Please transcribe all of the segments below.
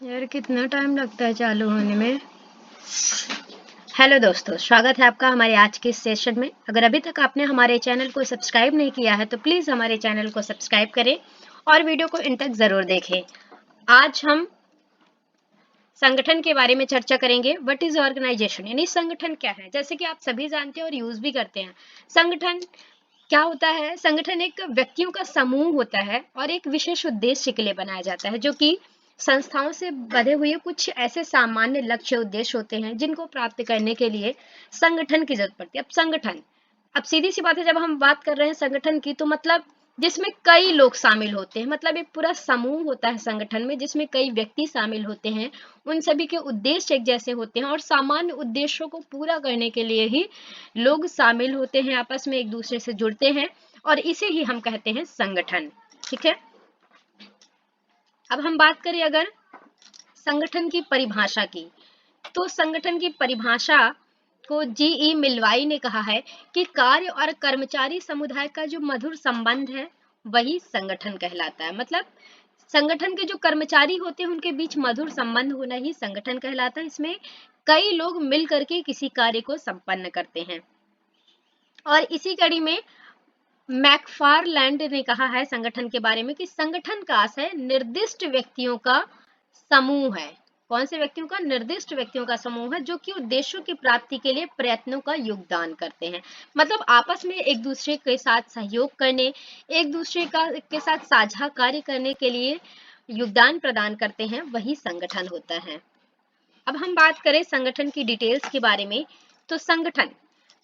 यार कितना टाइम लगता है चालू होने में। हेलो दोस्तों, स्वागत है आपका हमारे आज के सेशन में। अगर अभी तक आपने हमारे चैनल को सब्सक्राइब नहीं किया है तो प्लीज़ हमारे चैनल को सब्सक्राइब करें और वीडियो को इन तक ज़रूर देखें। आज हम संगठन के बारे में चर्चा करेंगे। व्हाट इज ऑर्गेनाइजेशन, यानी संगठन क्या है। जैसे कि आप सभी जानते हैं और यूज भी करते हैं, संगठन क्या होता है। संगठन एक व्यक्तियों का समूह होता है और एक विशेष उद्देश्य के लिए बनाया जाता है, जो कि संस्थाओं से बधे हुए कुछ ऐसे सामान्य लक्ष्य उद्देश्य होते हैं जिनको प्राप्त करने के लिए संगठन की जरूरत पड़ती है। अब सीधी सी बात है, जब हम बात कर रहे हैं संगठन की तो मतलब जिसमें कई लोग शामिल होते हैं, मतलब एक पूरा समूह होता है संगठन में जिसमें कई व्यक्ति शामिल होते हैं। उन सभी के उद्देश्य एक जैसे होते हैं और सामान्य उद्देश्यों को पूरा करने के लिए ही लोग शामिल होते हैं, आपस में एक दूसरे से जुड़ते हैं और इसे ही हम कहते हैं संगठन। ठीक है, अब हम बात करें अगर संगठन की परिभाषा की, तो संगठन की परिभाषा को जीई मिलवाई ने कहा है कि कार्य और कर्मचारी समुदाय का जो मधुर संबंध है वही संगठन कहलाता है। मतलब संगठन के जो कर्मचारी होते हैं उनके बीच मधुर संबंध होना ही संगठन कहलाता है। इसमें कई लोग मिल करके किसी कार्य को संपन्न करते हैं। और इसी कड़ी में मैकफारलैंड ने कहा है संगठन के बारे में कि संगठन का अर्थ है निर्दिष्ट व्यक्तियों का समूह है। कौन से व्यक्तियों का? निर्दिष्ट व्यक्तियों का समूह है जो कि उद्देश्यों की प्राप्ति के लिए प्रयत्नों का योगदान करते हैं। मतलब आपस में एक दूसरे के साथ सहयोग करने, एक दूसरे के साथ साझा कार्य करने के लिए योगदान प्रदान करते हैं, वही संगठन होता है। अब हम बात करें संगठन की डिटेल्स के बारे में, तो संगठन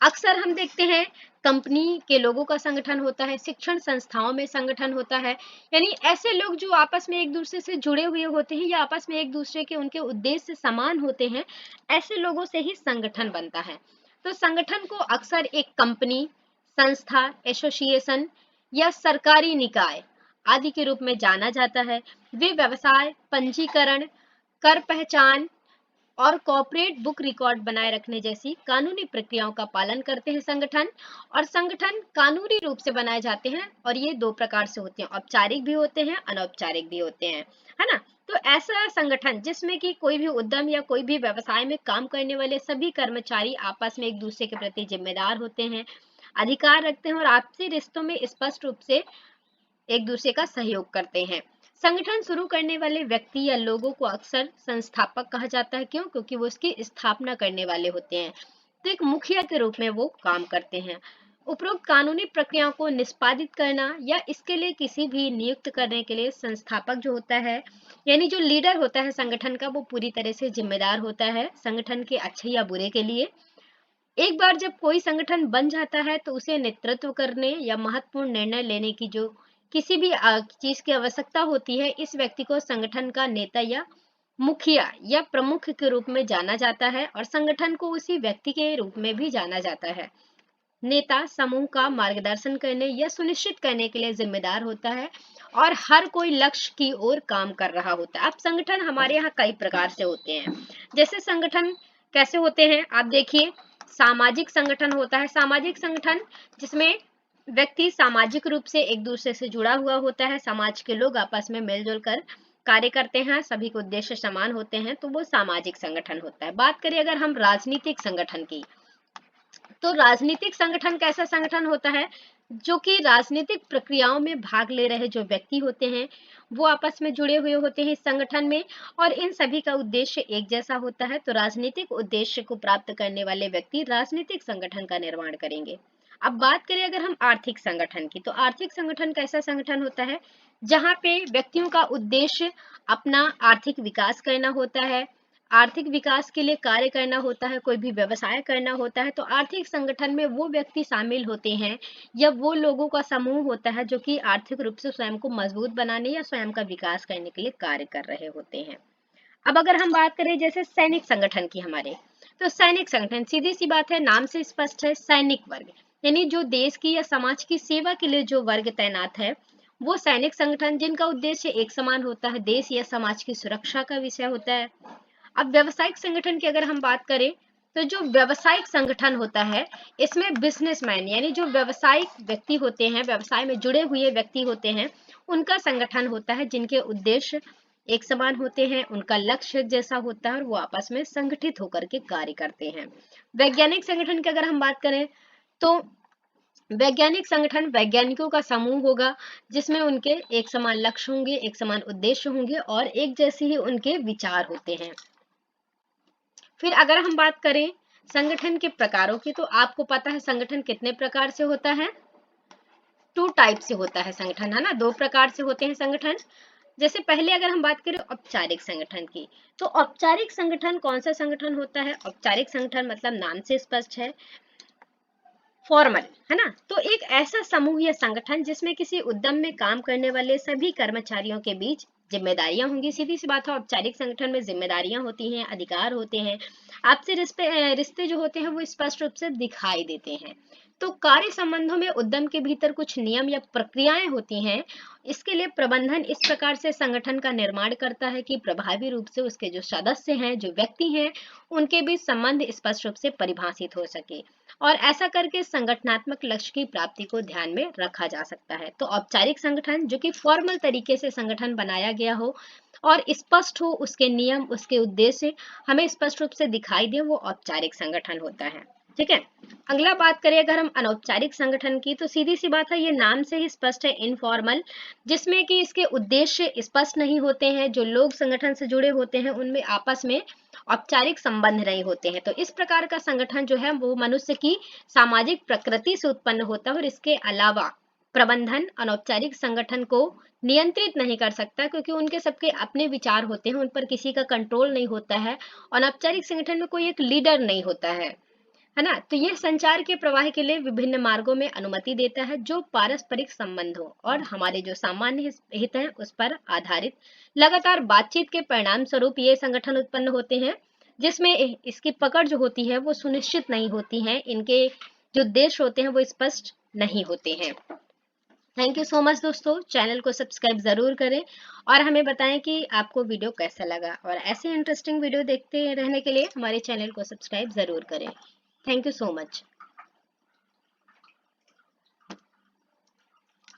अक्सर हम देखते हैं कंपनी के लोगों का संगठन होता है, शिक्षण संस्थाओं में संगठन होता है, यानी ऐसे लोग जो आपस में एक दूसरे से जुड़े हुए होते हैं या आपस में एक दूसरे के उनके उद्देश्य समान होते हैं, ऐसे लोगों से ही संगठन बनता है। तो संगठन को अक्सर एक कंपनी, संस्था, एसोसिएशन या सरकारी निकाय आदि के रूप में जाना जाता है। वे व्यवसाय, पंजीकरण, कर पहचान और कॉर्पोरेट बुक रिकॉर्ड बनाए रखने जैसी कानूनी प्रक्रियाओं का पालन करते हैं संगठन। और संगठन कानूनी रूप से बनाए जाते हैं और ये दो प्रकार से होते हैं, औपचारिक भी होते हैं, अनौपचारिक भी होते हैं, है ना। तो ऐसा संगठन जिसमें कि कोई भी उद्यम या कोई भी व्यवसाय में काम करने वाले सभी कर्मचारी आपस में एक दूसरे के प्रति जिम्मेदार होते हैं, अधिकार रखते हैं और आपसी रिश्तों में स्पष्ट रूप से एक दूसरे का सहयोग करते हैं। संगठन शुरू करने वाले व्यक्ति या लोगों को अक्सर संस्थापक कहा जाता है। क्यों? क्योंकि वो उसकी स्थापना करने वाले होते हैं। तो एक मुखिया के रूप में वो काम करते हैं। उपरोक्त कानूनी प्रक्रियाओं को निष्पादित करना या इसके लिए किसी भी नियुक्त करने के लिए संस्थापक जो होता है, यानी जो लीडर होता है संगठन का, वो पूरी तरह से जिम्मेदार होता है संगठन के अच्छे या बुरे के लिए। एक बार जब कोई संगठन बन जाता है तो उसे नेतृत्व करने या महत्वपूर्ण निर्णय लेने की जो किसी भी चीज की आवश्यकता होती है, इस व्यक्ति को संगठन का नेता या मुखिया या प्रमुख के रूप में जाना जाता है और संगठन को उसी व्यक्ति के रूप में भी जाना जाता है। नेता समूह का मार्गदर्शन करने या सुनिश्चित करने के लिए जिम्मेदार होता है और हर कोई लक्ष्य की ओर काम कर रहा होता है। अब संगठन हमारे यहाँ कई प्रकार से होते हैं। जैसे संगठन कैसे होते हैं आप देखिए, सामाजिक संगठन होता है। सामाजिक संगठन जिसमें व्यक्ति सामाजिक रूप से एक दूसरे से जुड़ा हुआ होता है, समाज के लोग आपस में मिलजुल कर कार्य करते हैं, सभी के उद्देश्य समान होते हैं, तो वो सामाजिक संगठन होता है। बात करें अगर हम राजनीतिक संगठन की, तो राजनीतिक संगठन कैसा संगठन होता है? जो कि राजनीतिक प्रक्रियाओं में भाग ले रहे जो व्यक्ति होते हैं वो आपस में जुड़े हुए होते हैं इस संगठन में और इन सभी का उद्देश्य एक जैसा होता है। तो राजनीतिक उद्देश्य को प्राप्त करने वाले व्यक्ति राजनीतिक संगठन का निर्माण करेंगे। अब बात करें अगर हम आर्थिक संगठन की, तो आर्थिक संगठन कैसा संगठन होता है? जहाँ पे व्यक्तियों का उद्देश्य अपना आर्थिक विकास करना होता है, आर्थिक विकास के लिए कार्य करना होता है, कोई भी व्यवसाय करना होता है, तो आर्थिक संगठन में वो व्यक्ति शामिल होते हैं या वो लोगों का समूह होता है जो कि आर्थिक रूप से स्वयं को मजबूत बनाने या स्वयं का विकास करने के लिए कार्य कर रहे होते हैं। अब अगर हम बात करें जैसे सैनिक संगठन की हमारे, तो सैनिक संगठन सीधी सी बात है, नाम से स्पष्ट है, सैनिक वर्ग यानी जो देश की या समाज की सेवा के लिए जो वर्ग तैनात है वो सैनिक संगठन, जिनका उद्देश्य एक समान होता है, देश या समाज की सुरक्षा का विषय होता है। अब व्यावसायिक संगठन की अगर हम बात करें, तो जो व्यावसायिक संगठन होता है इसमें बिजनेसमैन यानी जो व्यावसायिक व्यक्ति होते हैं, व्यवसाय में जुड़े हुए व्यक्ति होते हैं, उनका संगठन होता है, जिनके उद्देश्य एक समान होते हैं, उनका लक्ष्य जैसा होता है और वो आपस में संगठित होकर के कार्य करते हैं। वैज्ञानिक संगठन की अगर हम बात करें तो वैज्ञानिक संगठन वैज्ञानिकों का समूह होगा जिसमें उनके एक समान लक्ष्य होंगे, एक समान उद्देश्य होंगे और एक जैसे ही उनके विचार होते हैं। फिर अगर हम बात करें संगठन के प्रकारों की, तो आपको पता है संगठन कितने प्रकार से होता है? 2 टाइप से होता है संगठन, है ना, 2 प्रकार से होते हैं संगठन। जैसे पहले अगर हम बात करें औपचारिक संगठन की, तो औपचारिक संगठन कौन सा संगठन होता है? औपचारिक संगठन मतलब नाम से स्पष्ट है, फॉर्मल, है ना। तो एक ऐसा समूह या संगठन जिसमें किसी उद्यम में काम करने वाले सभी कर्मचारियों के बीच जिम्मेदारियां होंगी। सीधी सी बात है, औपचारिक संगठन में जिम्मेदारियां होती हैं, अधिकार होते हैं, आपसे रिश्ते जो होते हैं वो स्पष्ट रूप से दिखाई देते हैं। तो कार्य संबंधों में उद्यम के भीतर कुछ नियम या प्रक्रियाएं होती हैं। इसके लिए प्रबंधन इस प्रकार से संगठन का निर्माण करता है कि प्रभावी रूप से उसके जो सदस्य हैं, जो व्यक्ति हैं, उनके बीच संबंध स्पष्ट रूप से परिभाषित हो सके और ऐसा करके संगठनात्मक लक्ष्य की प्राप्ति को ध्यान में रखा जा सकता है। तो औपचारिक संगठन जो कि फॉर्मल तरीके से संगठन बनाया गया हो और स्पष्ट हो, उसके नियम, उसके उद्देश्य हमें स्पष्ट रूप से दिखाई दे, वो औपचारिक संगठन होता है। ठीक है। अगला बात करें अगर हम अनौपचारिक संगठन की, तो सीधी सी बात है, ये नाम से ही स्पष्ट है, इनफॉर्मल, जिसमें कि इसके उद्देश्य स्पष्ट नहीं होते हैं। जो लोग संगठन से जुड़े होते हैं उनमें आपस में औपचारिक संबंध नहीं होते हैं। तो इस प्रकार का संगठन जो है वो मनुष्य की सामाजिक प्रकृति से उत्पन्न होता है और इसके अलावा प्रबंधन अनौपचारिक संगठन को नियंत्रित नहीं कर सकता, क्योंकि उनके सबके अपने विचार होते हैं, उन पर किसी का कंट्रोल नहीं होता है। अनौपचारिक संगठन में कोई एक लीडर नहीं होता है ना। तो यह संचार के प्रवाह के लिए विभिन्न मार्गों में अनुमति देता है जो पारस्परिक संबंधों और हमारे जो सामान्य हित हैं उस पर आधारित लगातार बातचीत के परिणाम स्वरूप ये संगठन उत्पन्न होते हैं, जिसमें इसकी पकड़ जो होती है वो सुनिश्चित नहीं होती है, इनके जो उद्देश्य होते हैं वो स्पष्ट नहीं होते हैं। थैंक यू सो मच दोस्तों, चैनल को सब्सक्राइब जरूर करें और हमें बताएं कि आपको वीडियो कैसा लगा, और ऐसे इंटरेस्टिंग वीडियो देखते रहने के लिए हमारे चैनल को सब्सक्राइब जरूर करें। Thank you so much.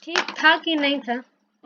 ठीक था कि नहीं था?